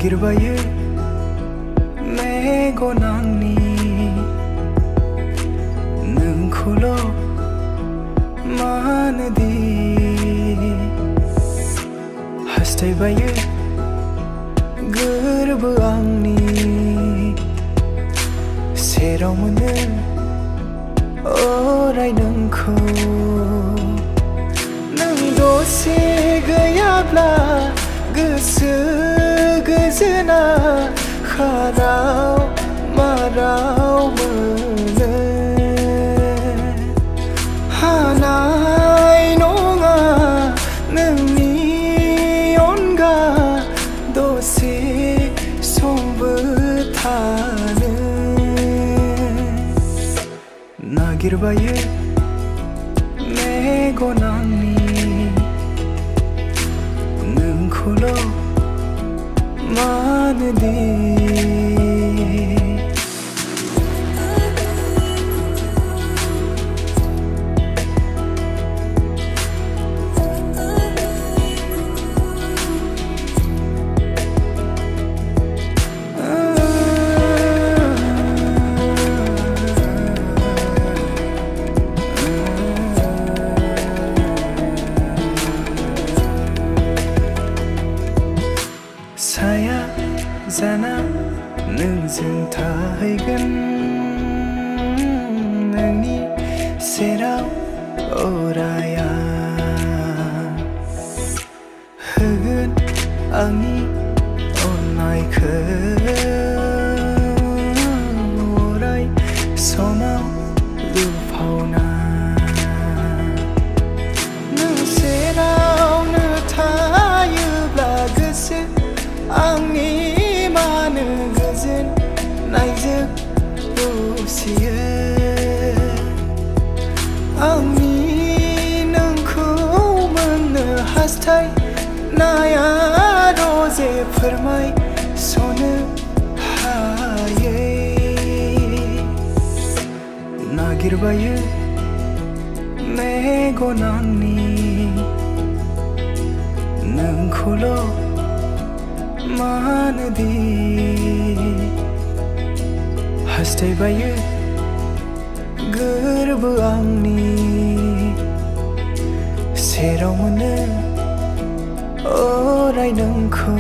नागिरबायो मेगन आंनि नोंखौल' मानोदि हास्थायबायो गोरबो आंनि सेराव मोनो अराय नोंखौ नों दसे गैयाब्ला गोसो गोजोना खाराव माराव मोनो हानाय नङा नोंनि अनगा दसे समबो थानो नागिरबायो मेगन आंनि नोंखौल' मानोदि साया जाना नोंजों थाहैगोन नोंनि सेराव अराया होगोन आंनि अननायखौ अराय समाव लुफावना नों सेरावनो थायोब्ला गोसो आंनि मानो गोजोन नायजों दसेयो आंनि नोंखौ मोननो हास्थायनाया रजे फोरमायस'नो हायै नागिरबायो मेगन आंनि नोंखौल' मानोदि हास्थायबायो गोरबो आंनि सेराव मोनो अराय नोंखौ